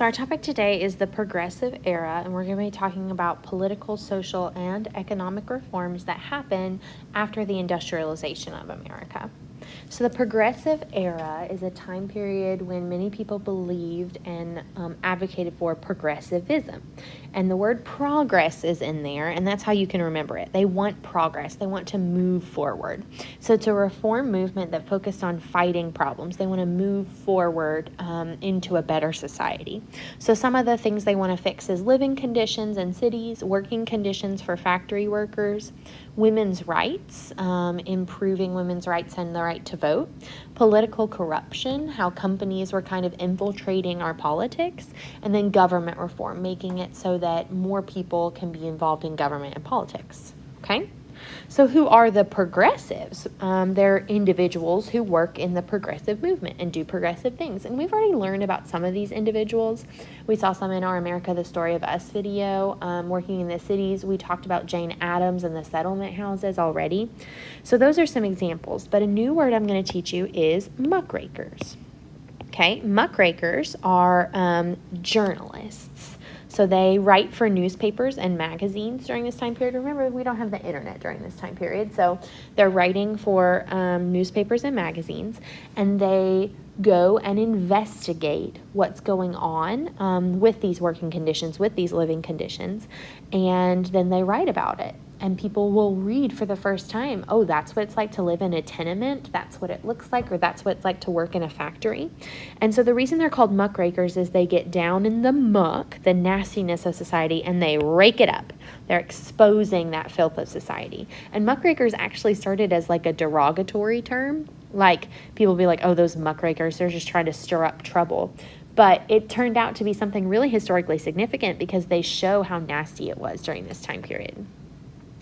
So our topic today is the Progressive Era, and we're going to be talking about political, social, and economic reforms that happened after the industrialization of America. So the Progressive Era is a time period when many people believed and advocated for progressivism. And the word progress is in there, and that's how you can remember it. They want progress. They want to move forward. So it's a reform movement that focused on fighting problems. They want to move forward into a better society. So some of the things they want to fix is living conditions in cities, working conditions for factory workers, women's rights, improving women's rights and the right to vote, political corruption, how companies were kind of infiltrating our politics, and then government reform, making it so that more people can be involved in government and politics. Okay? So who are the progressives? They're individuals who work in the progressive movement and do progressive things. And we've already learned about some of these individuals. We saw some in our America, the Story of Us video, working in the cities. We talked about Jane Addams and the settlement houses already. So those are some examples. But a new word I'm going to teach you is muckrakers. Okay, muckrakers are journalists. So they write for newspapers and magazines during this time period. Remember, we don't have the internet during this time period. So they're writing for newspapers and magazines, and they go and investigate what's going on with these working conditions, with these living conditions, and then they write about it. And people will read for the first time, oh, that's what it's like to live in a tenement, that's what it looks like, or that's what it's like to work in a factory. And so the reason they're called muckrakers is they get down in the muck, the nastiness of society, and they rake it up. They're exposing that filth of society. And muckrakers actually started as like a derogatory term. Like people be like, oh, those muckrakers, they're just trying to stir up trouble. But it turned out to be something really historically significant because they show how nasty it was during this time period.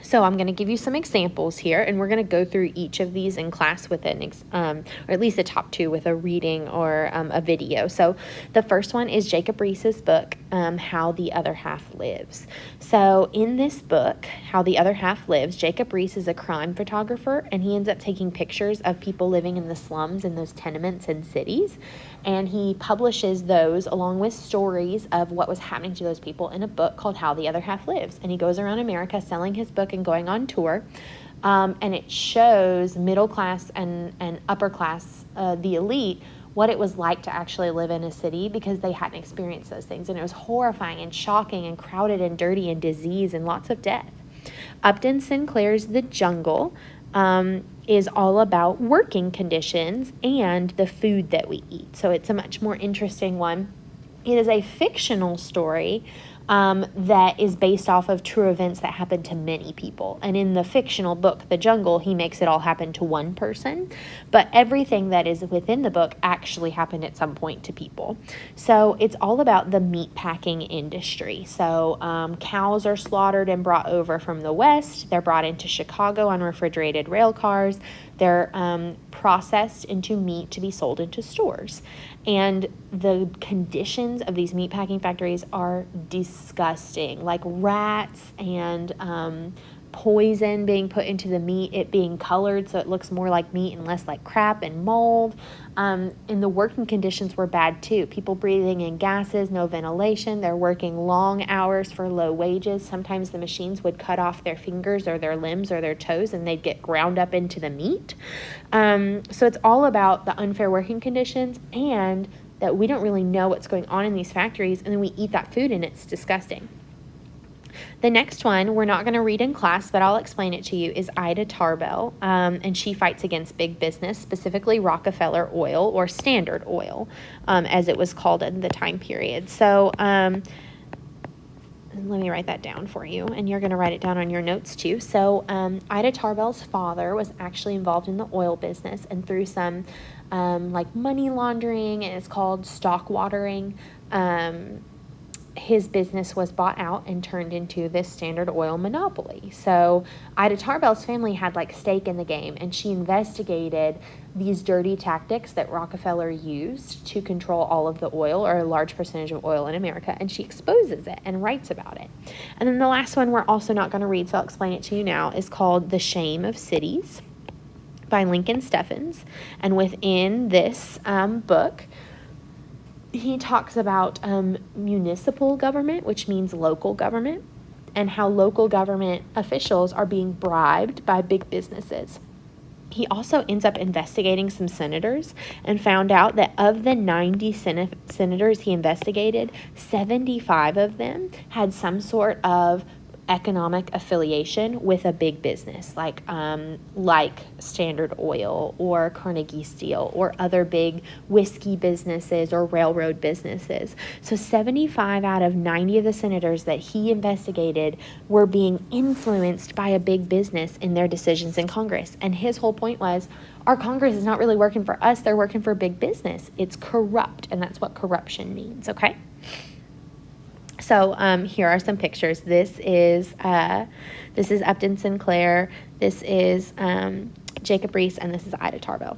So I'm going to give you some examples here, and we're going to go through each of these in class with or at least the top two with a reading or a video. So the first one is Jacob Riis's book, How the Other Half Lives. So in this book, How the Other Half Lives, Jacob Riis is a crime photographer, and he ends up taking pictures of people living in the slums in those tenements and cities, and he publishes those along with stories of what was happening to those people in a book called How the Other Half Lives. And he goes around America selling his book and going on tour, and it shows middle class and upper class, the elite, what it was like to actually live in a city because they hadn't experienced those things. And it was horrifying and shocking and crowded and dirty and disease and lots of death. Upton Sinclair's The Jungle is all about working conditions and the food that we eat. So it's a much more interesting one. It is a fictional story that is based off of true events that happened to many people. And in the fictional book, The Jungle, he makes it all happen to one person. But everything that is within the book actually happened at some point to people. So it's all about the meat packing industry. So cows are slaughtered and brought over from the West. They're brought into Chicago on refrigerated rail cars. They're processed into meat to be sold into stores. And the conditions of these meatpacking factories are disgusting, like rats and poison being put into the meat, it being colored so it looks more like meat and less like crap, and mold. And the working conditions were bad too. People breathing in gases, no ventilation. They're working long hours for low wages. Sometimes the machines would cut off their fingers or their limbs or their toes, and they'd get ground up into the meat. So it's all about the unfair working conditions and that we don't really know what's going on in these factories, and then we eat that food and it's disgusting. The next one we're not going to read in class, but I'll explain it to you, is Ida Tarbell, and she fights against big business, specifically Rockefeller Oil, or Standard Oil, as it was called in the time period. So let me write that down for you, and you're going to write it down on your notes too. So Ida Tarbell's father was actually involved in the oil business, and through some like money laundering, and it's called stock watering, his business was bought out and turned into this Standard Oil monopoly. So Ida Tarbell's family had like stake in the game, and she investigated these dirty tactics that Rockefeller used to control all of the oil, or a large percentage of oil in America, and she exposes it and writes about it. And then the last one we're also not going to read, so I'll explain it to you now, is called The Shame of Cities by Lincoln Steffens. And within this book, he talks about municipal government, which means local government, and how local government officials are being bribed by big businesses. He also ends up investigating some senators and found out that of the 90 senators he investigated, 75 of them had some sort of economic affiliation with a big business like Standard Oil or Carnegie Steel or other big whiskey businesses or railroad businesses. So 75 out of 90 of the senators that he investigated were being influenced by a big business in their decisions in Congress. And his whole point was, our Congress is not really working for us, they're working for big business. It's corrupt, and that's what corruption means, okay? So here are some pictures. This is Upton Sinclair. This is Jacob Riis, and this is Ida Tarbell.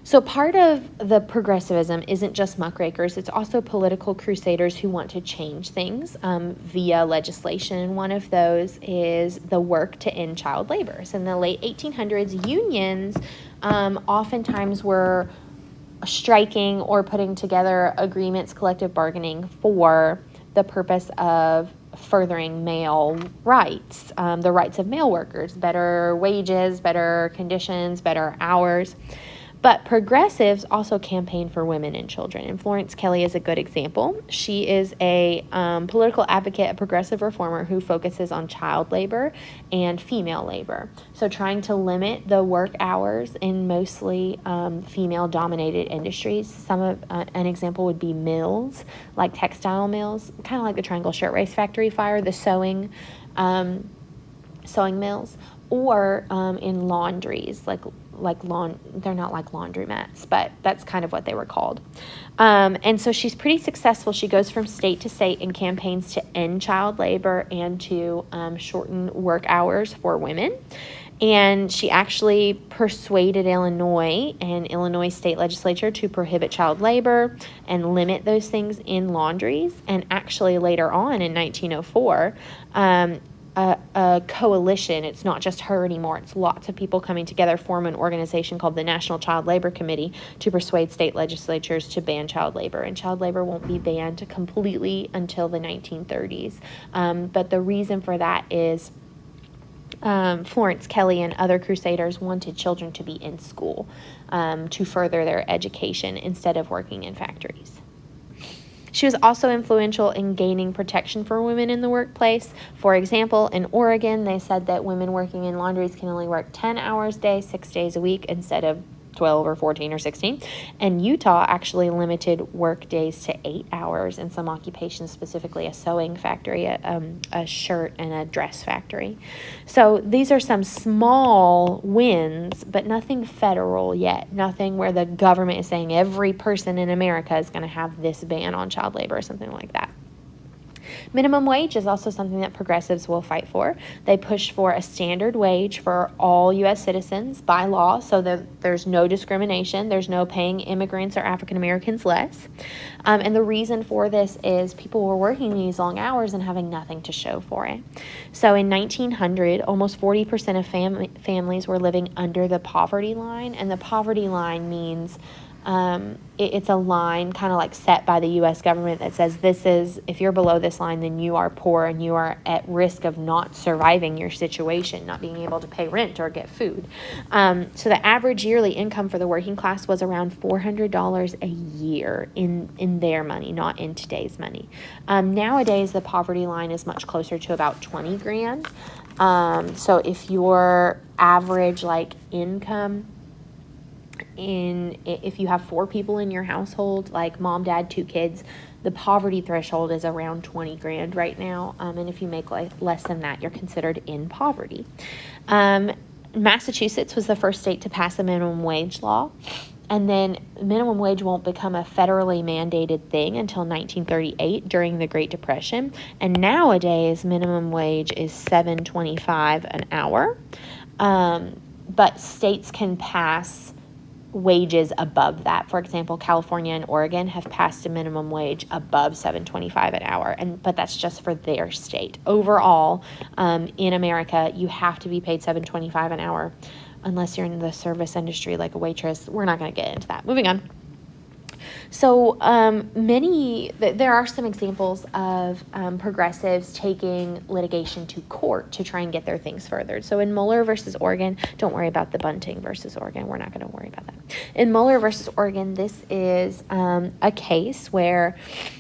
So part of the progressivism isn't just muckrakers. It's also political crusaders who want to change things via legislation. One of those is the work to end child labor. So in the late 1800s, unions oftentimes were striking or putting together agreements, collective bargaining for the purpose of furthering male rights, the rights of male workers, better wages, better conditions, better hours. But progressives also campaign for women and children, and Florence Kelley is a good example. She is a political advocate, a progressive reformer who focuses on child labor and female labor. So trying to limit the work hours in mostly female-dominated industries. An example would be mills, like textile mills, kind of like the Triangle Shirtwaist Factory fire, the sewing mills, or in laundries, they're not like laundromats, but that's kind of what they were called. And so she's pretty successful. She goes from state to state in campaigns to end child labor and to shorten work hours for women. And she actually persuaded Illinois and Illinois state legislature to prohibit child labor and limit those things in laundries. And actually later on in 1904, a coalition, it's not just her anymore, it's lots of people coming together, form an organization called the National Child Labor Committee to persuade state legislatures to ban child labor. And child labor won't be banned completely until the 1930s. But the reason for that is Florence Kelley and other crusaders wanted children to be in school to further their education instead of working in factories. She was also influential in gaining protection for women in the workplace. For example, in Oregon, they said that women working in laundries can only work 10 hours a day, 6 days a week, instead of 12 or 14 or 16. And Utah actually limited work days to 8 hours in some occupations, specifically a sewing factory, a shirt and a dress factory. So these are some small wins, but nothing federal yet. Nothing where the government is saying every person in America is going to have this ban on child labor or something like that. Minimum wage is also something that progressives will fight for. They push for a standard wage for all U.S. citizens by law so that there's no discrimination. There's no paying immigrants or African Americans less. And the reason for this is people were working these long hours and having nothing to show for it. So in 1900, almost 40% of families were living under the poverty line, and the poverty line means it's a line kind of like set by the U.S. government that says if you're below this line, then you are poor and you are at risk of not surviving your situation, not being able to pay rent or get food. So the average yearly income for the working class was around $400 a year in their money, not in today's money. Nowadays, the poverty line is much closer to about 20 grand. So if your average income if you have 4 people in your household, like mom, dad, 2 kids, the poverty threshold is around 20 grand right now. And if you make less than that, you're considered in poverty. Massachusetts was the first state to pass a minimum wage law. And then minimum wage won't become a federally mandated thing until 1938 during the Great Depression. And nowadays, minimum wage is $7.25 an hour. But states can pass wages above that. For example, California and Oregon have passed a minimum wage above $7.25 an hour, but that's just for their state. Overall, in America, you have to be paid $7.25 an hour unless you're in the service industry like a waitress. We're not going to get into that. Moving on. So there are some examples of progressives taking litigation to court to try and get their things furthered. So in Mueller versus Oregon, don't worry about the Bunting versus Oregon. We're not going to worry about that. In Mueller versus Oregon, this is a case where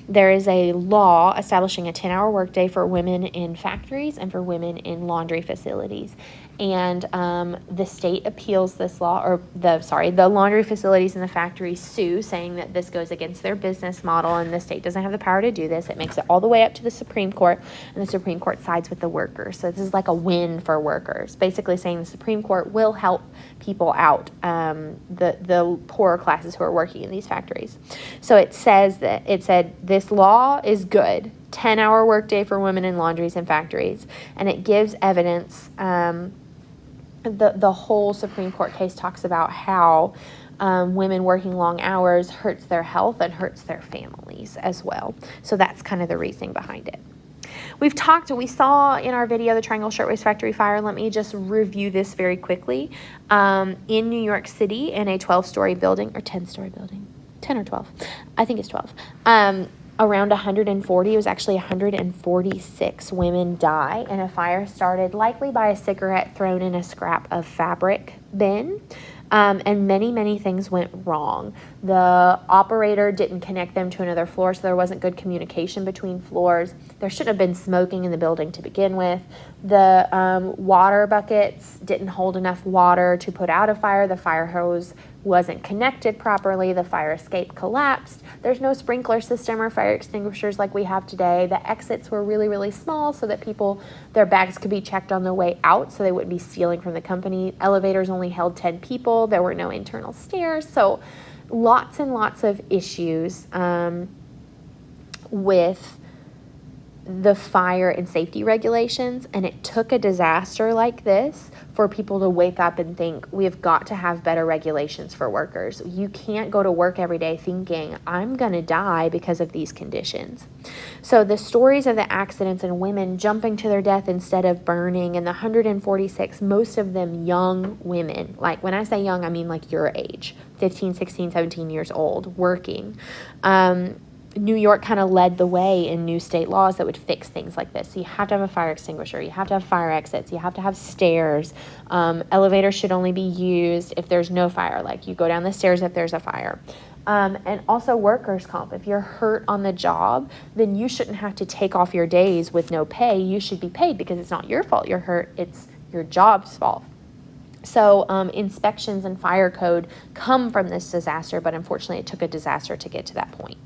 there is a law establishing a 10-hour workday for women in factories and for women in laundry facilities. And the state appeals this law, or the laundry facilities and the factories sue, saying that this goes against their business model and the state doesn't have the power to do this. It makes it all the way up to the Supreme Court, and the Supreme Court sides with the workers. So this is like a win for workers, basically saying the Supreme Court will help people out, the poorer classes who are working in these factories. So it said this law is good, 10-hour workday for women in laundries and factories, and it gives evidence. The whole Supreme Court case talks about how women working long hours hurts their health and hurts their families as well. So that's kind of the reasoning behind it. We saw in our video the Triangle Shirtwaist Factory fire. Let me just review this very quickly. In New York City, in a 12-story building, or 10-story building, 10 or 12, I think it's 12, around 140, it was actually 146 women die in a fire started likely by a cigarette thrown in a scrap of fabric bin. And many, many things went wrong. The operator didn't connect them to another floor, so there wasn't good communication between floors. There shouldn't have been smoking in the building to begin with. The water buckets didn't hold enough water to put out a fire. The fire hose wasn't connected properly. The fire escape collapsed. There's no sprinkler system or fire extinguishers like we have today. The exits were really, really small so that their bags could be checked on their way out so they wouldn't be stealing from the company. Elevators only held 10 people. There were no internal stairs. So lots and lots of issues with the fire and safety regulations, and it took a disaster like this for people to wake up and think, we have got to have better regulations for workers. You can't go to work every day thinking, I'm going to die because of these conditions. So the stories of the accidents and women jumping to their death instead of burning, and the 146, most of them young women, like when I say young, I mean like your age, 15, 16, 17 years old, working. New York kind of led the way in new state laws that would fix things like this. So you have to have a fire extinguisher. You have to have fire exits. You have to have stairs. Elevators should only be used if there's no fire. Like you go down the stairs if there's a fire. And also workers' comp. If you're hurt on the job, then you shouldn't have to take off your days with no pay. You should be paid because it's not your fault you're hurt. It's your job's fault. So inspections and fire code come from this disaster, but unfortunately it took a disaster to get to that point.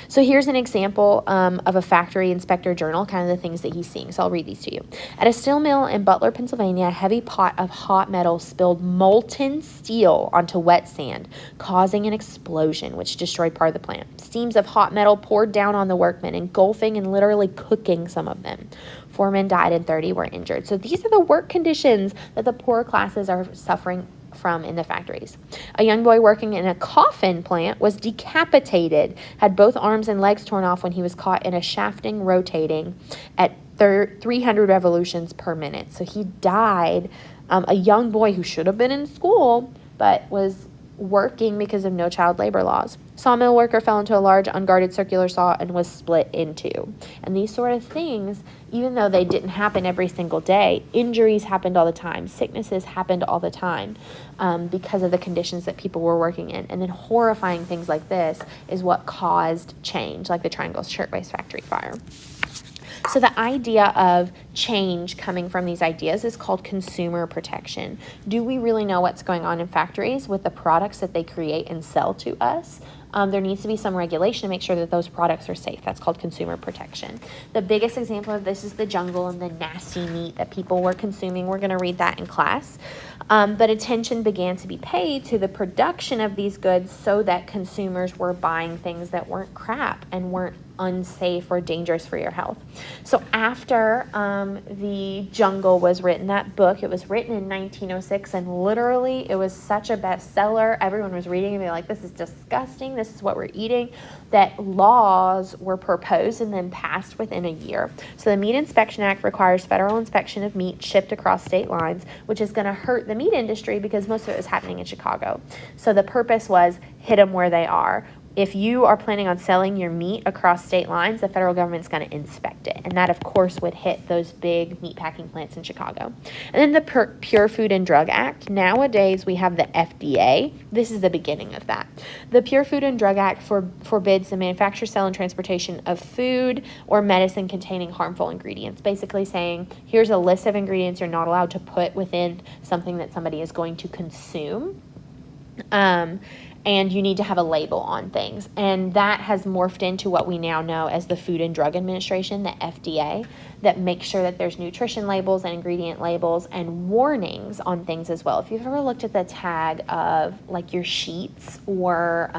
So here's an example of a factory inspector journal, kind of the things that he's seeing. So I'll read these to you. At a steel mill in Butler, Pennsylvania, a heavy pot of hot metal spilled molten steel onto wet sand, causing an explosion, which destroyed part of the plant. Steams of hot metal poured down on the workmen, engulfing and literally cooking some of them. 4 men died and 30 were injured. So these are the work conditions that the poor classes are suffering from in the factories. A young boy working in a coffin plant was decapitated, had both arms and legs torn off when he was caught in a shafting rotating at 300 revolutions per minute. So he died, a young boy who should have been in school, but was working because of no child labor laws. Sawmill worker fell into a large unguarded circular saw and was split in two. And these sort of things, even though they didn't happen every single day, injuries happened all the time. Sicknesses happened all the time because of the conditions that people were working in. And then horrifying things like this is what caused change, like the Triangle Shirtwaist Factory fire. So the idea of change coming from these ideas is called consumer protection. Do we really know what's going on in factories with the products that they create and sell to us? There needs to be some regulation to make sure that those products are safe. That's called consumer protection. The biggest example of this is the jungle and the nasty meat that people were consuming. We're going to read that in class. But attention began to be paid to the production of these goods so that consumers were buying things that weren't crap and weren't unsafe or dangerous for your health. So after The Jungle was written, that book, it was written in 1906, and literally it was such a bestseller. Everyone was reading it and be like, this is disgusting, this is what we're eating, that laws were proposed and then passed within a year. So the Meat Inspection Act requires federal inspection of meat shipped across state lines, which is going to hurt the meat industry because most of it was happening in Chicago. So the purpose was hit them where they are. if you are planning on selling your meat across state lines, the federal government's going to inspect it. And that, of course, would hit those big meat packing plants in Chicago. And then the Pure Food and Drug Act. Nowadays, we have the FDA. This is the beginning of that. The Pure Food and Drug Act forbids the manufacture, sale, and transportation of food or medicine containing harmful ingredients. Basically saying, here's a list of ingredients you're not allowed to put within something that somebody is going to consume. And you need to have a label on things. And that has morphed into what we now know as the Food and Drug Administration, the FDA, that makes sure that there's nutrition labels and ingredient labels and warnings on things as well. If you've ever looked at the tag of like your sheets or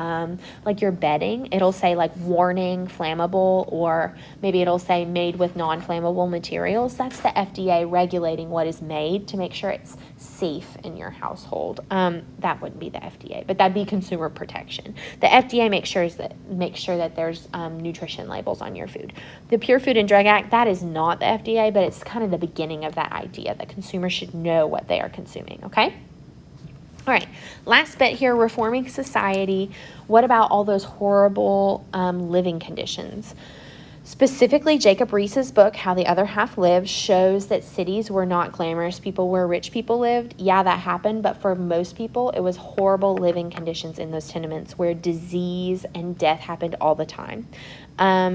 like your bedding, it'll say like warning flammable, or maybe it'll say made with non-flammable materials. That's the FDA regulating what is made to make sure it's safe in your household. That wouldn't be the FDA, but that'd be consumer protection. The FDA makes sure that there's nutrition labels on your food. The Pure Food and Drug Act, that is not the FDA, but it's kind of the beginning of that idea that consumers should know what they are consuming, okay? All right, last bit here, reforming society. What about all those horrible living conditions? Specifically, Jacob Riis's book, How the Other Half Lives, shows that cities were not glamorous people where rich people lived. Yeah, that happened, but for most people, it was horrible living conditions in those tenements where disease and death happened all the time.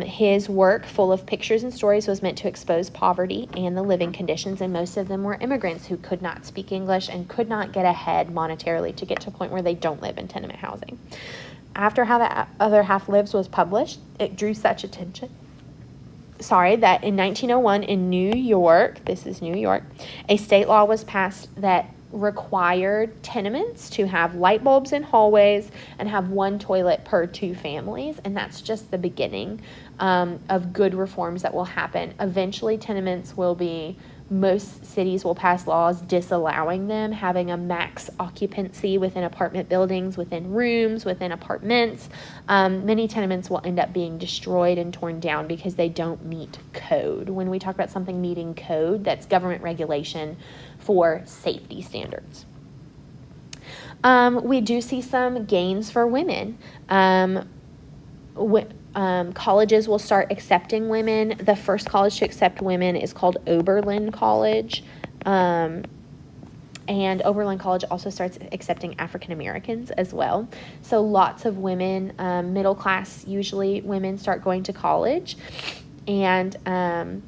His work, full of pictures and stories, was meant to expose poverty and the living conditions, and most of them were immigrants who could not speak English and could not get ahead monetarily to get to a point where they don't live in tenement housing. After How the Other Half Lives was published, it drew such attention that in 1901 in New York, this is New York, a state law was passed that required tenements to have light bulbs in hallways and have one toilet per 2 families. And that's just the beginning of good reforms that will happen. Eventually, tenements will be, most cities will pass laws disallowing them having a max occupancy within apartment buildings, within rooms, within apartments. Many tenements will end up being destroyed and torn down because they don't meet code. When we talk about something meeting code, that's government regulation for safety standards. We do see some gains for women. Colleges will start accepting women. The first college to accept women is called Oberlin College. And Oberlin College also starts accepting African Americans as well. So lots of women, middle class, usually women, start going to college. And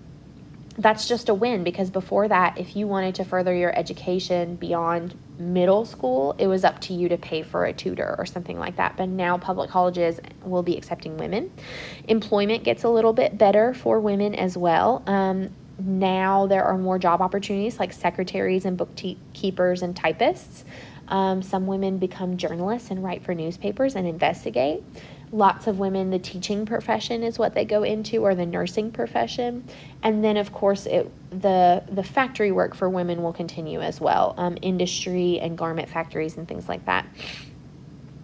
that's just a win, because before that, if you wanted to further your education beyond middle school, it was up to you to pay for a tutor or something like that. But now public colleges will be accepting women. Employment gets a little bit better for women as well. Now there are more job opportunities like secretaries and bookkeepers and typists. Some women become journalists and write for newspapers and investigate. Lots of women, the teaching profession is what they go into, or the nursing profession. And then, of course, the factory work for women will continue as well, industry and garment factories and things like that.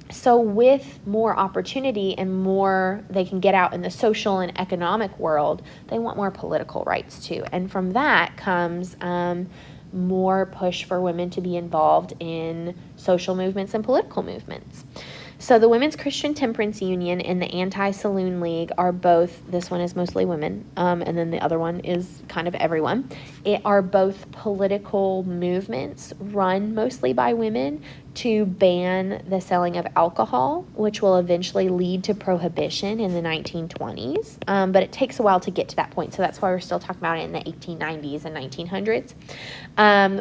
So with more opportunity and more they can get out in the social and economic world, they want more political rights too. And from that comes more push for women to be involved in social movements and political movements. So the Women's Christian Temperance Union and the Anti-Saloon League are both, this one is mostly women, and then the other one is kind of everyone. It are both political movements run mostly by women to ban the selling of alcohol, which will eventually lead to prohibition in the 1920s. But it takes a while to get to that point, so that's why we're still talking about it in the 1890s and 1900s.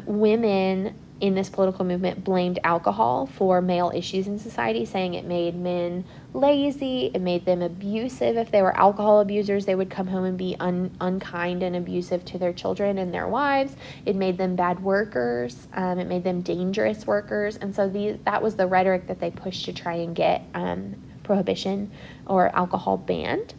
Women in this political movement blamed alcohol for male issues in society, saying it made men lazy, it made them abusive. If they were alcohol abusers, they would come home and be unkind and abusive to their children and their wives. It made them bad workers. It made them dangerous workers. And so that was the rhetoric that they pushed to try and get prohibition or alcohol banned.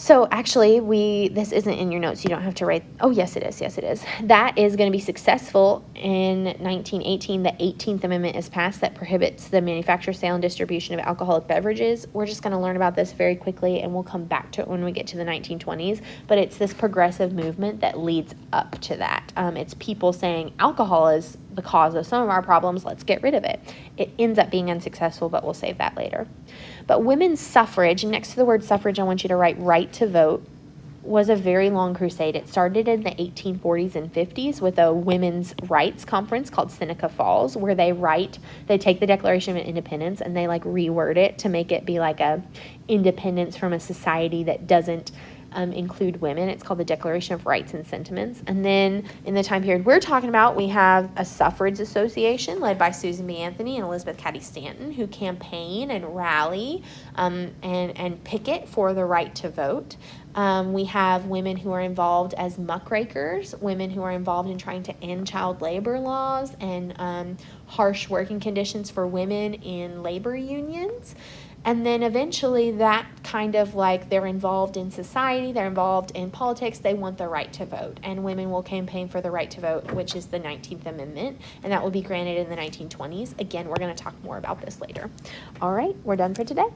So actually, this isn't in your notes. You don't have to write. Oh, yes, it is. Yes, it is. That is going to be successful. In 1918, the 18th Amendment is passed that prohibits the manufacture, sale, and distribution of alcoholic beverages. We're just going to learn about this very quickly, and we'll come back to it when we get to the 1920s. But it's this progressive movement that leads up to that. It's people saying alcohol is the cause of some of our problems. Let's get rid of it. It ends up being unsuccessful, but we'll save that later. But women's suffrage, next to the word suffrage, I want you to write right to vote, was a very long crusade. It started in the 1840s and 50s with a women's rights conference called Seneca Falls, where they take the Declaration of Independence and they like reword it to make it be like a independence from a society that doesn't include women. It's called the Declaration of Rights and Sentiments. And then in the time period we're talking about, we have a suffrage association led by Susan B. Anthony and Elizabeth Cady Stanton, who campaign and rally and picket for the right to vote. We have women who are involved as muckrakers, women who are involved in trying to end child labor laws and harsh working conditions for women in labor unions. And then eventually that kind of like they're involved in society, they're involved in politics, they want the right to vote. And women will campaign for the right to vote, which is the 19th Amendment, and that will be granted in the 1920s. Again, we're going to talk more about this later. All right, we're done for today.